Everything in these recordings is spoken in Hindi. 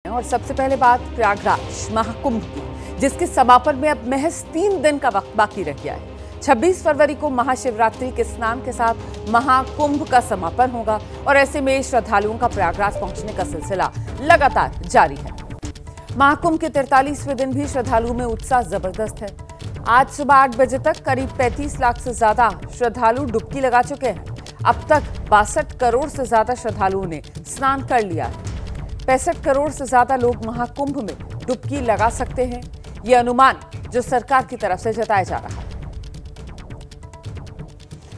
और सबसे पहले बात प्रयागराज महाकुंभ की, जिसके समापन में अब महज 3 दिन का वक्त बाकी रह गया है। 26 फरवरी को महाशिवरात्रि के स्नान के साथ महाकुंभ का समापन होगा और ऐसे में श्रद्धालुओं का प्रयागराज पहुंचने का सिलसिला लगातार जारी है। महाकुंभ के 43वें दिन भी श्रद्धालुओं में उत्साह जबरदस्त है। आज सुबह 8 बजे तक करीब 35 लाख से ज्यादा श्रद्धालु डुबकी लगा चुके हैं। अब तक 62 करोड़ से ज्यादा श्रद्धालुओं ने स्नान कर लिया है। 65 करोड़ से ज्यादा लोग महाकुंभ में डुबकी लगा सकते हैं, ये अनुमान जो सरकार की तरफ से जताया जा रहा है।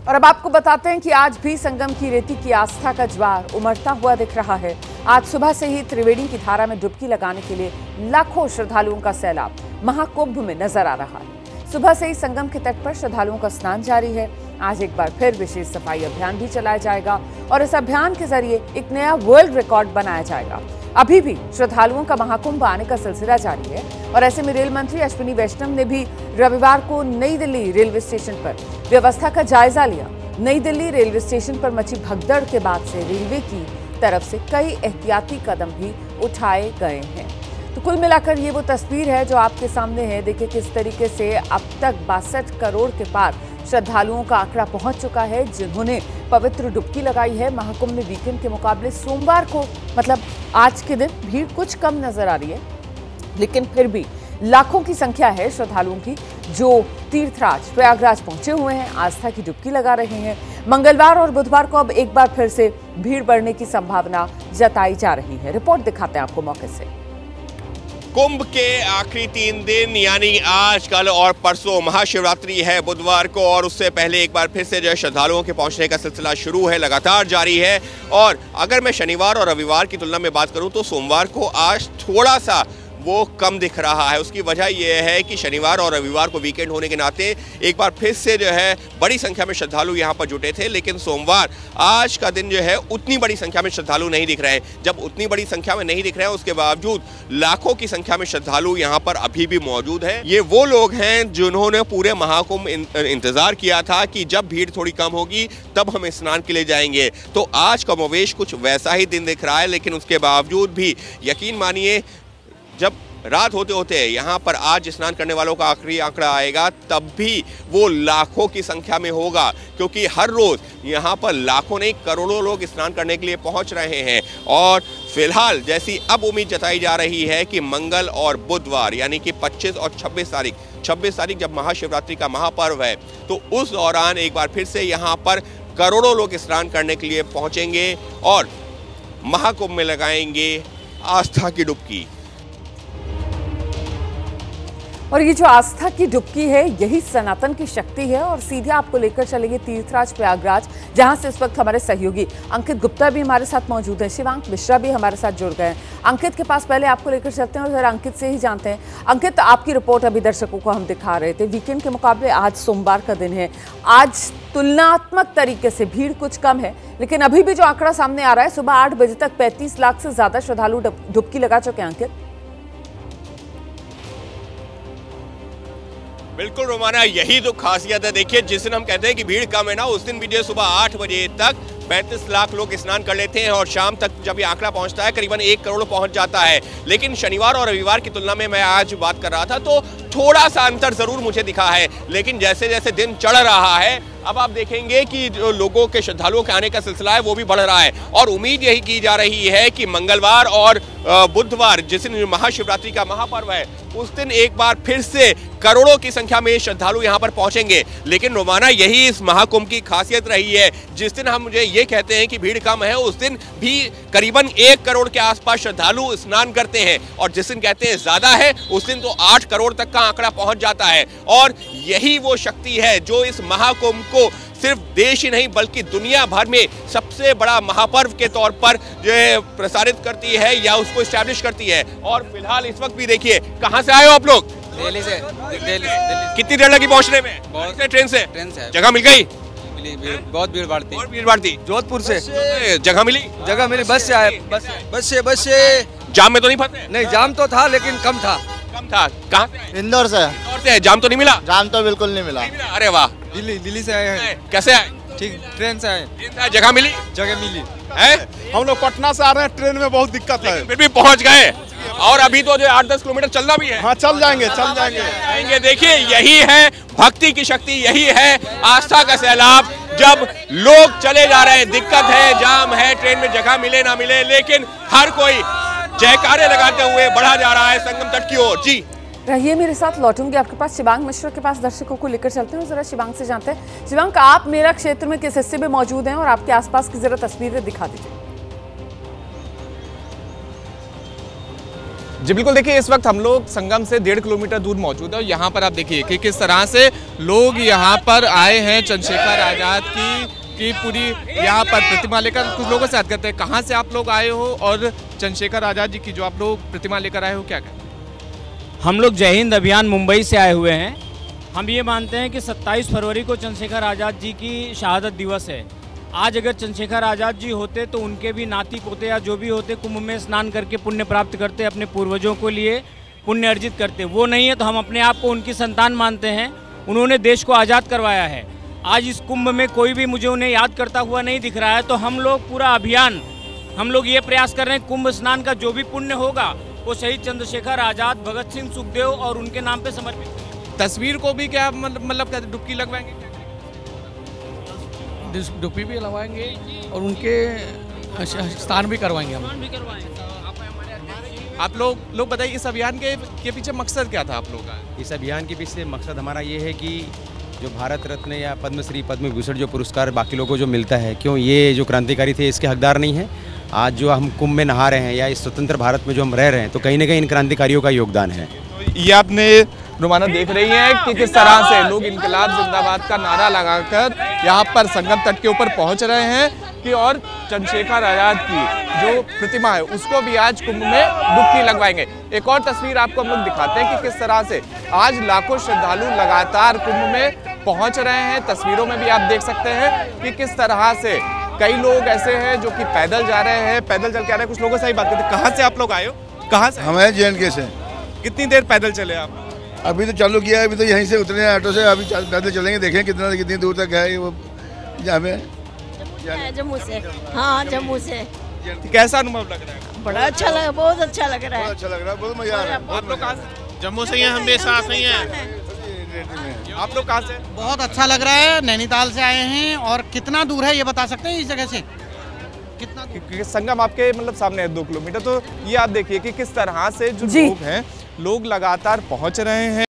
और अब आपको बताते हैं कि आज भी संगम की रेती की आस्था का ज्वार उमड़ता हुआ दिख रहा है। आज सुबह से ही त्रिवेणी की धारा में डुबकी लगाने के लिए लाखों श्रद्धालुओं का सैलाब महाकुंभ में नजर आ रहा है। सुबह से ही संगम के तट पर श्रद्धालुओं का स्नान जारी है। आज एक बार फिर विशेष सफाई अभियान भी चलाया जाएगा और इस अभियान के जरिए एक नया वर्ल्ड रिकॉर्ड बनाया जाएगा। अभी भी श्रद्धालुओं का महाकुंभ आने का सिलसिला जारी है और ऐसे में रेल मंत्री अश्विनी वैष्णव ने भी रविवार को नई दिल्ली रेलवे स्टेशन पर व्यवस्था का जायजा लिया। नई दिल्ली रेलवे स्टेशन पर मची भगदड़ के बाद से रेलवे की तरफ से कई एहतियाती कदम भी उठाए गए हैं। तो कुल मिलाकर ये वो तस्वीर है जो आपके सामने है। देखिए किस तरीके से अब तक 62 करोड़ के पार श्रद्धालुओं का आंकड़ा पहुंच चुका है जिन्होंने पवित्र डुबकी लगाई है। महाकुंभ में वीकेंड के मुकाबले सोमवार को मतलब आज के दिन भीड़ कुछ कम नजर आ रही है, लेकिन फिर भी लाखों की संख्या है श्रद्धालुओं की जो तीर्थराज प्रयागराज पहुंचे हुए हैं, आस्था की डुबकी लगा रहे हैं। मंगलवार और बुधवार को अब एक बार फिर से भीड़ बढ़ने की संभावना जताई जा रही है। रिपोर्ट दिखाते हैं आपको मौके से। कुंभ के आखिरी 3 दिन यानी आज, कल और परसों महाशिवरात्रि है बुधवार को, और उससे पहले एक बार फिर से जो है श्रद्धालुओं के पहुंचने का सिलसिला शुरू है, लगातार जारी है। और अगर मैं शनिवार और रविवार की तुलना में बात करूं तो सोमवार को आज थोड़ा सा वो कम दिख रहा है। उसकी वजह यह है कि शनिवार और रविवार को वीकेंड होने के नाते एक बार फिर से जो है बड़ी संख्या में श्रद्धालु यहाँ पर जुटे थे, लेकिन सोमवार आज का दिन जो है उतनी बड़ी संख्या में श्रद्धालु नहीं दिख रहे हैं। जब उतनी बड़ी संख्या में नहीं दिख रहे हैं उसके बावजूद लाखों की संख्या में श्रद्धालु यहाँ पर अभी भी मौजूद हैं। ये वो लोग हैं जिन्होंने पूरे महाकुंभ इंतजार किया था कि जब भीड़ थोड़ी कम होगी तब हम स्नान के लिए जाएंगे। तो आज का कमोवेश कुछ वैसा ही दिन दिख रहा है, लेकिन उसके बावजूद भी यकीन मानिए जब रात होते होते यहाँ पर आज स्नान करने वालों का आखिरी आंकड़ा आएगा तब भी वो लाखों की संख्या में होगा, क्योंकि हर रोज यहाँ पर लाखों नहीं करोड़ों लोग स्नान करने के लिए पहुँच रहे हैं। और फिलहाल जैसी अब उम्मीद जताई जा रही है कि मंगल और बुधवार यानी कि 25 और 26 तारीख जब महाशिवरात्रि का महापर्व है तो उस दौरान एक बार फिर से यहाँ पर करोड़ों लोग स्नान करने के लिए पहुँचेंगे और महाकुंभ में लगाएंगे आस्था की डुबकी। और ये जो आस्था की डुबकी है यही सनातन की शक्ति है। और सीधे आपको लेकर चलेंगे तीर्थराज प्रयागराज, जहां से इस वक्त हमारे सहयोगी अंकित गुप्ता भी हमारे साथ मौजूद है, शिवांक मिश्रा भी हमारे साथ जुड़ गए हैं। अंकित के पास पहले आपको लेकर चलते हैं और जरा अंकित से ही जानते हैं। अंकित, आपकी रिपोर्ट अभी दर्शकों को हम दिखा रहे थे, वीकेंड के मुकाबले आज सोमवार का दिन है, आज तुलनात्मक तरीके से भीड़ कुछ कम है, लेकिन अभी भी जो आंकड़ा सामने आ रहा है सुबह 8 बजे तक 35 लाख से ज्यादा श्रद्धालु डुबकी लगा चुके हैं। अंकित, बिल्कुल रोमाना, यही तो खासियत है। देखिए जिस दिन हम कहते हैं कि भीड़ कम है ना, उस दिन भी जो सुबह 8 बजे तक 35 लाख लोग स्नान कर लेते हैं और शाम तक जब ये आंकड़ा पहुंचता है करीबन 1 करोड़ पहुंच जाता है। लेकिन शनिवार और रविवार की तुलना में मैं आज बात कर रहा था तो थोड़ा सा अंतर जरूर मुझे दिखा है, लेकिन जैसे जैसे दिन चढ़ रहा है अब आप देखेंगे कि जो लोगों के श्रद्धालुओं के आने का सिलसिला है वो भी बढ़ रहा है। और उम्मीद यही की जा रही है कि मंगलवार और बुधवार जिस दिन महाशिवरात्रि का महापर्व है उस दिन एक बार फिर से करोड़ों की संख्या में श्रद्धालु यहाँ पर पहुंचेंगे। लेकिन रोमाना, यही इस महाकुंभ की खासियत रही है। जिस दिन हम मुझे ये कहते हैं कि भीड़ कम है उस दिन भी करीबन 1 करोड़ के आसपास श्रद्धालु स्नान करते हैं, और जिस दिन कहते हैं ज्यादा है उस दिन तो 8 करोड़ तक का आंकड़ा पहुंच जाता है। और यही वो शक्ति है जो इस महाकुंभ को सिर्फ देश ही नहीं बल्कि दुनिया भर में सबसे बड़ा महापर्व के तौर पर जो है प्रसारित करती है या उसको एस्टैब्लिश करती है। और फिलहाल इस वक्त भी देखिए, कहां से आए हो आप लोग? दिल्ली से। दिल्ली। कितनी देर लगी पहुंचने में? ट्रेन से। जगह मिल गई? बहुत भीड़ बढ़ती। जोधपुर से जगह मिली? बस से आए। बस से। जाम में तो नहीं फंसे? नहीं, जाम तो था लेकिन कम था। कहाँ से? इंदौर से। जाम तो नहीं मिला? जाम तो बिल्कुल नहीं मिला। अरे वाह। दिल्ली से आए हैं। कैसे आए? ठीक, ट्रेन से आए। जगह मिली है? हम लोग पटना से आ रहे हैं, ट्रेन में बहुत दिक्कत है, फिर भी पहुंच गए। और अभी तो जो 8-10 किलोमीटर चलना भी है। हाँ चल जाएंगे। देखिए यही है भक्ति की शक्ति, यही है आस्था का सैलाब। जब लोग चले जा रहे हैं, दिक्कत है, जाम है, ट्रेन में जगह मिले ना मिले, लेकिन हर कोई जयकारे लगाते हुए बढ़ा जा रहा है संगम तट की ओर। जी रहिए मेरे साथ, लौटूंगी आपके पास। शिवांग मिश्रा के पास दर्शकों को लेकर चलते हैं, जरा शिवांग से जानते हैं। शिवांग, आप मेरा क्षेत्र में किस हिस्से में मौजूद हैं और आपके आसपास की जरा तस्वीरें दिखा दीजिए। जी बिल्कुल, देखिए इस वक्त हम लोग संगम से 1.5 किलोमीटर दूर मौजूद है। यहाँ पर आप देखिए कि किस तरह से लोग यहाँ पर आए हैं चंद्रशेखर आजाद की पूरी यहाँ पर प्रतिमा लेकर। कुछ लोगों से बात करते हैं, कहाँ से आप लोग आए हो और चंद्रशेखर आजाद जी की जो आप लोग प्रतिमा लेकर आए हो क्या कहते हैं? हम लोग जय हिंद अभियान मुंबई से आए हुए हैं। हम ये मानते हैं कि 27 फरवरी को चंद्रशेखर आज़ाद जी की शहादत दिवस है। आज अगर चंद्रशेखर आज़ाद जी होते तो उनके भी नाती पोते या जो भी होते कुंभ में स्नान करके पुण्य प्राप्त करते, अपने पूर्वजों के लिए पुण्य अर्जित करते। वो नहीं है तो हम अपने आप को उनकी संतान मानते हैं। उन्होंने देश को आज़ाद करवाया है। आज इस कुंभ में कोई भी मुझे उन्हें याद करता हुआ नहीं दिख रहा है, तो हम लोग पूरा अभियान हम लोग ये प्रयास कर रहे हैं कुंभ स्नान का जो भी पुण्य होगा वो शहीद चंद्रशेखर आज़ाद, भगत सिंह, सुखदेव और उनके नाम पे समर्पित। तस्वीर को भी क्या मतलब डुबकी लगवाएंगे? डुबकी भी लगवाएंगे और उनके स्नान भी करवाएंगे हम। आप लोग बताइए इस अभियान के पीछे मकसद क्या था आप लोगों का? इस अभियान के पीछे मकसद हमारा ये है कि जो भारत रत्न या पद्मश्री, पद्म विभूषण जो पुरस्कार बाकी लोगों को जो मिलता है, क्यों ये जो क्रांतिकारी थे इसके हकदार नहीं है। आज जो हम कुंभ में नहा रहे हैं या इस स्वतंत्र भारत में जो हम रह रहे हैं, तो कहीं ना कहीं इन क्रांतिकारियों का योगदान है। ये आपने रोमाना देख रही हैं कि किस तरह से लोग इनकलाब जिंदाबाद का नारा लगाकर यहाँ पर संगम तट के ऊपर पहुँच रहे हैं कि और चंद्रशेखर आजाद की जो प्रतिमा है उसको भी आज कुंभ में डुबकी लगवाएंगे। एक और तस्वीर आपको हम लोग दिखाते हैं कि किस तरह से आज लाखों श्रद्धालु लगातार कुंभ में पहुँच रहे हैं। तस्वीरों में भी आप देख सकते हैं कि किस तरह से कई लोग ऐसे हैं जो कि पैदल जा रहे हैं, पैदल चल के आ रहे हैं। कुछ लोगों से ही बात करते हैं। कहाँ से आप लोग आए हो? कहाँ से? हम हैं JNK से। कितनी देर पैदल चले आप? अभी तो चालू किया है, अभी तो यहीं से उतरे हैं ऑटो से, अभी पैदल चलेंगे, देखें कितनी दूर तक है वो जहाँ पे। जम्मू से। हाँ जम्मू से। कैसा अनुभव लग रहा है? बड़ा अच्छा लगा, बहुत अच्छा लग रहा है। अच्छा लग रहा है, बहुत मजा आ रहा है। आप लोग कहाँ से? जम्मू से ही हैं, हम भी साथ ही हैं। आप लोग कहाँ से? बहुत अच्छा लग रहा है, नैनीताल से आए हैं। और कितना दूर है ये बता सकते हैं इस जगह से? कितना दूर? संगम आपके मतलब सामने है 2 किलोमीटर। तो ये आप देखिए कि किस तरह से जो लोग हैं, लोग लगातार पहुंच रहे हैं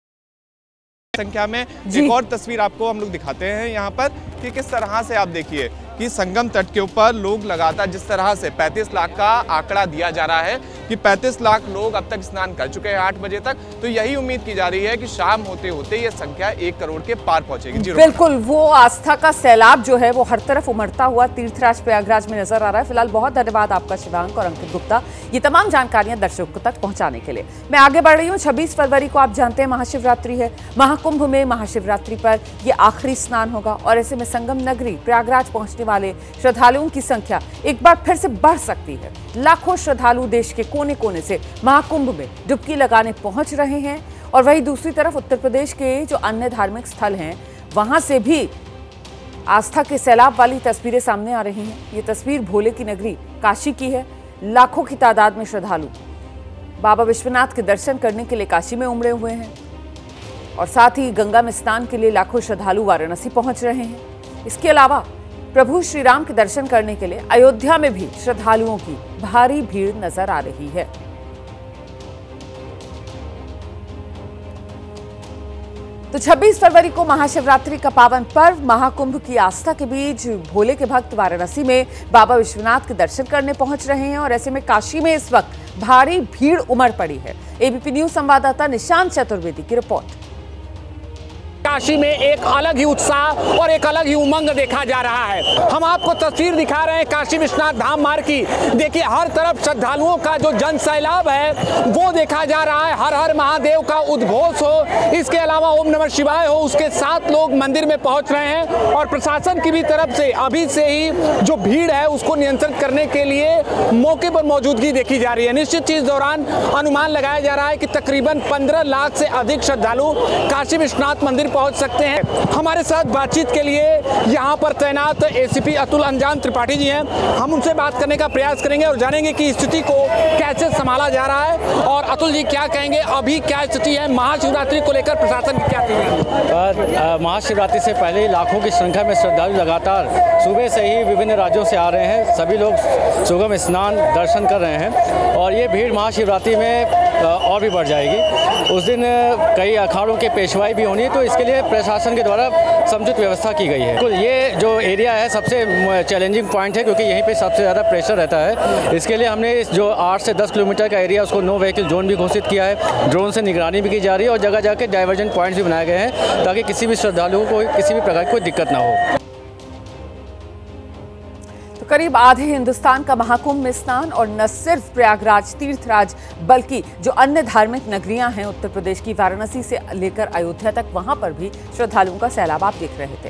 संख्या में। एक और तस्वीर आपको हम लोग दिखाते हैं यहाँ पर कि किस तरह से आप देखिए कि संगम तट के ऊपर लोग लगातार जिस तरह से 35 लाख का आंकड़ा दिया जा रहा है कि 35 लाख लोग अब तक स्नान कर चुके हैं 8 बजे तक। तो यही उम्मीद की जा रही है कि शाम होते होते ये संख्या 1 करोड़ के पार पहुंचेगी। बिल्कुल, वो आस्था का सैलाब जो है वो हर तरफ उमड़ता हुआ तीर्थराज प्रयागराज में नजर आ रहा है। फिलहाल बहुत धन्यवाद आपका शिवांग और अंकित गुप्ता, ये तमाम जानकारियां दर्शकों तक पहुंचाने के लिए। मैं आगे बढ़ रही हूँ। 26 फरवरी को आप जानते हैं महाशिवरात्रि है। महाकुंभ में महाशिवरात्रि पर यह आखिरी स्नान होगा और ऐसे में संगम नगरी प्रयागराज पहुंचने वाले श्रद्धालुओं की संख्या एक बार फिर से बढ़ सकती है। लाखों श्रद्धालु देश के कोने कोने से महाकुंभ में डुबकी लगाने पहुंच रहे हैं और वहीं दूसरी तरफ उत्तर प्रदेश के जो अन्य धार्मिक स्थल हैं वहां से भी आस्था के सैलाब वाली तस्वीरें सामने आ रही हैं। ये तस्वीर भोले की नगरी काशी की है। लाखों की तादाद में श्रद्धालु बाबा विश्वनाथ के दर्शन करने के लिए काशी में उमड़े हुए हैं और साथ ही गंगा में स्नान के लिए लाखों श्रद्धालु वाराणसी पहुंच रहे हैं। इसके अलावा प्रभु श्री राम के दर्शन करने के लिए अयोध्या में भी श्रद्धालुओं की भारी भीड़ नजर आ रही है। तो 26 फरवरी को महाशिवरात्रि का पावन पर्व महाकुंभ की आस्था के बीच भोले के भक्त वाराणसी में बाबा विश्वनाथ के दर्शन करने पहुंच रहे हैं और ऐसे में काशी में इस वक्त भारी भीड़ उमड़ पड़ी है। एबीपी न्यूज संवाददाता निशांत चतुर्वेदी की रिपोर्ट। काशी में एक अलग ही उत्साह और एक अलग ही उमंग देखा जा रहा है। हम आपको तस्वीर दिखा रहे हैं काशी विश्वनाथ धाम मार्ग की। देखिए हर तरफ श्रद्धालुओं का जो जन सैलाब है वो देखा जा रहा है। हर हर महादेव का उद्घोष हो, इसके अलावा ओम नमः शिवाय हो, उसके साथ लोग मंदिर में पहुंच रहे हैं और प्रशासन की भी तरफ से अभी से ही जो भीड़ है उसको नियंत्रित करने के लिए मौके पर मौजूदगी देखी जा रही है। निश्चित ही इस दौरान अनुमान लगाया जा रहा है कि तकरीबन 15 लाख से अधिक श्रद्धालु काशी विश्वनाथ मंदिर पहुंच सकते हैं। हमारे साथ बातचीत के लिए यहाँ पर तैनात एसीपी अतुल अंजान त्रिपाठी जी हैं। हम उनसे बात करने का प्रयास करेंगे और जानेंगे कि स्थिति को कैसे संभाला जा रहा है। और अतुल जी क्या कहेंगे, अभी क्या स्थिति है, महाशिवरात्रि को लेकर प्रशासन की क्या तैयारी? महाशिवरात्रि से पहले लाखों की संख्या में श्रद्धालु लगातार सुबह से ही विभिन्न राज्यों से आ रहे हैं। सभी लोग सुगम स्नान दर्शन कर रहे हैं और ये भीड़ महाशिवरात्रि में और भी बढ़ जाएगी। उस दिन कई अखाड़ों के पेशवाई भी होनी है, तो इसके लिए प्रशासन के द्वारा समुचित व्यवस्था की गई है। तो ये जो एरिया है सबसे चैलेंजिंग पॉइंट है, क्योंकि यहीं पे सबसे ज़्यादा प्रेशर रहता है। इसके लिए हमने इस जो 8 से 10 किलोमीटर का एरिया उसको नो व्हीकल जोन भी घोषित किया है। ड्रोन से निगरानी भी की जा रही है और जगह जगह डाइवर्जन पॉइंट्स भी बनाए गए हैं ताकि किसी भी श्रद्धालुओं को किसी भी प्रकार की कोई दिक्कत ना हो। तो करीब आधे हिंदुस्तान का महाकुंभ में स्नान, और न सिर्फ प्रयागराज तीर्थराज बल्कि जो अन्य धार्मिक नगरियां हैं उत्तर प्रदेश की, वाराणसी से लेकर अयोध्या तक, वहां पर भी श्रद्धालुओं का सैलाब आप देख रहे थे।